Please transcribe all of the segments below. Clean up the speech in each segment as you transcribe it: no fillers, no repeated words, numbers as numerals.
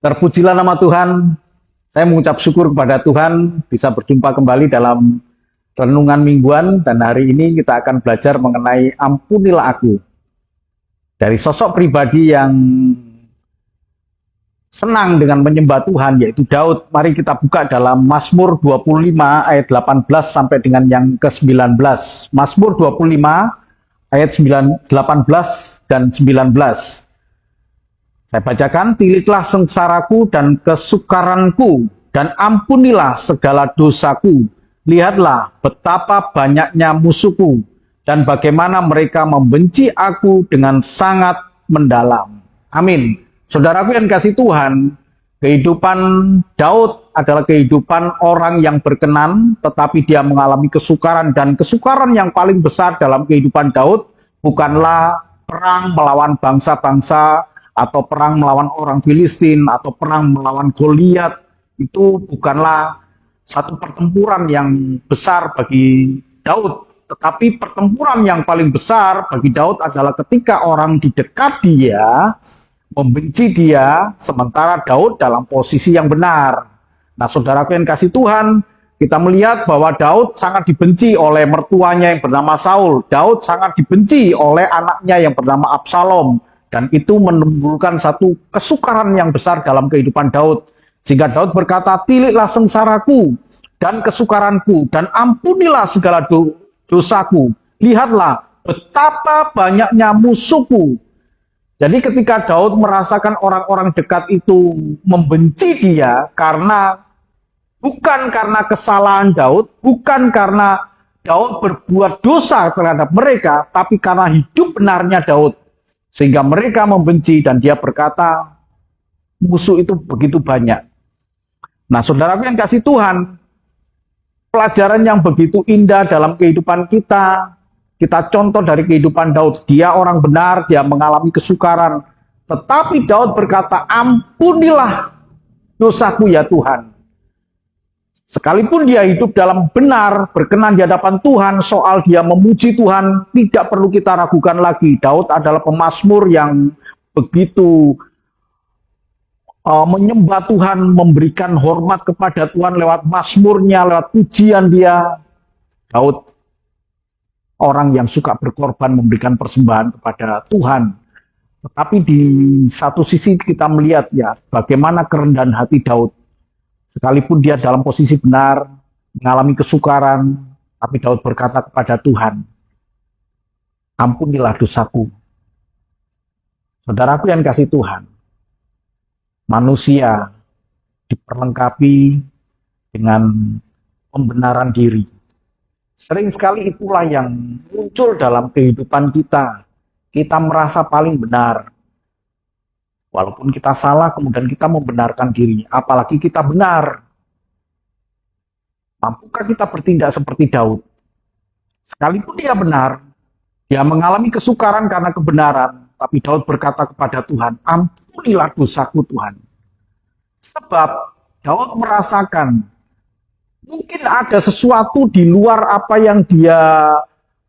Terpujilah nama Tuhan. Saya mengucap syukur kepada Tuhan bisa berjumpa kembali dalam renungan mingguan, dan hari ini kita akan belajar mengenai ampunilah aku. Dari sosok pribadi yang senang dengan menyembah Tuhan, yaitu Daud. Mari kita buka dalam Mazmur 25 ayat 18 sampai dengan yang ke-19. Mazmur 25 ayat 18 dan 19. Saya bacakan, tilitlah sengsaraku dan kesukaranku, dan ampunilah segala dosaku. Lihatlah betapa banyaknya musuhku, dan bagaimana mereka membenci aku dengan sangat mendalam. Amin. Saudaraku yang kasih Tuhan, kehidupan Daud adalah kehidupan orang yang berkenan, tetapi dia mengalami kesukaran, dan kesukaran yang paling besar dalam kehidupan Daud bukanlah perang melawan bangsa-bangsa, atau perang melawan orang Filistin, atau perang melawan Goliat. Itu bukanlah satu pertempuran yang besar bagi Daud. Tetapi pertempuran yang paling besar bagi Daud adalah ketika orang di dekat dia membenci dia, sementara Daud dalam posisi yang benar. Nah, saudaraku yang kasih Tuhan, kita melihat bahwa Daud sangat dibenci oleh mertuanya yang bernama Saul. Daud sangat dibenci oleh anaknya yang bernama Absalom. Dan itu menimbulkan satu kesukaran yang besar dalam kehidupan Daud. Sehingga Daud berkata, tilitlah sengsaraku dan kesukaranku, dan ampunilah segala dosaku. Lihatlah betapa banyaknya musuhku. Jadi ketika Daud merasakan orang-orang dekat itu membenci dia, bukan karena kesalahan Daud, bukan karena Daud berbuat dosa terhadap mereka, tapi karena hidup benarnya Daud. Sehingga mereka membenci, dan dia berkata, musuh itu begitu banyak. Nah, saudaraku yang kasih Tuhan, pelajaran yang begitu indah dalam kehidupan kita contoh dari kehidupan Daud. Dia orang benar, dia mengalami kesukaran. Tetapi Daud berkata, ampunilah dosaku ya Tuhan. Sekalipun dia hidup dalam benar, berkenan di hadapan Tuhan, soal dia memuji Tuhan, tidak perlu kita ragukan lagi. Daud adalah pemazmur yang begitu menyembah Tuhan, memberikan hormat kepada Tuhan lewat mazmurnya, lewat pujian dia. Daud orang yang suka berkorban, memberikan persembahan kepada Tuhan. Tetapi di satu sisi kita melihat ya bagaimana kerendahan hati Daud. Sekalipun dia dalam posisi benar, mengalami kesukaran, tapi Daud berkata kepada Tuhan, ampunilah dosaku. Saudaraku yang kasih Tuhan, manusia diperlengkapi dengan pembenaran diri. Sering sekali itulah yang muncul dalam kehidupan kita. Kita merasa paling benar. Walaupun kita salah, kemudian kita membenarkan diri. Apalagi kita benar. Mampukah kita bertindak seperti Daud? Sekalipun dia benar, dia mengalami kesukaran karena kebenaran. Tapi Daud berkata kepada Tuhan, ampunilah dosaku Tuhan. Sebab Daud merasakan, mungkin ada sesuatu di luar apa yang dia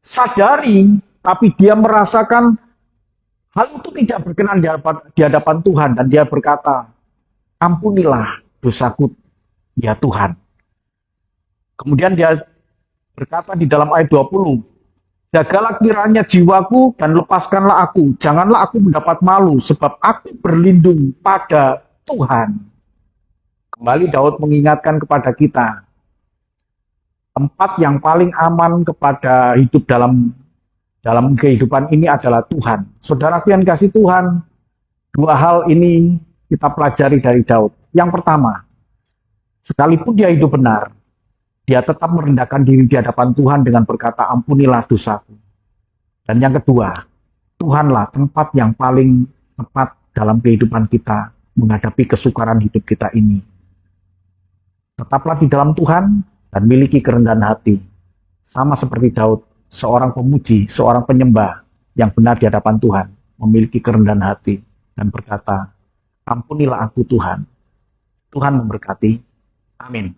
sadari, tapi dia merasakan hal itu tidak berkenan di hadapan Tuhan, dan dia berkata, ampunilah dosaku ya Tuhan. Kemudian dia berkata di dalam ayat 20, jagalah kiranya jiwaku dan lepaskanlah aku, janganlah aku mendapat malu, sebab aku berlindung pada Tuhan. Kembali Daud mengingatkan kepada kita, tempat yang paling aman kepada hidup dalam kehidupan ini adalah Tuhan. Saudaraku yang kasih Tuhan, dua hal ini kita pelajari dari Daud. Yang pertama, sekalipun dia hidup benar, dia tetap merendahkan diri di hadapan Tuhan dengan berkata, ampunilah dosaku. Dan yang kedua, Tuhanlah tempat yang paling tepat dalam kehidupan kita menghadapi kesukaran hidup kita ini. Tetaplah di dalam Tuhan dan miliki kerendahan hati. Sama seperti Daud, seorang pemuji, seorang penyembah yang benar di hadapan Tuhan, memiliki kerendahan hati dan berkata, ampunilah aku Tuhan. Tuhan memberkati. Amin.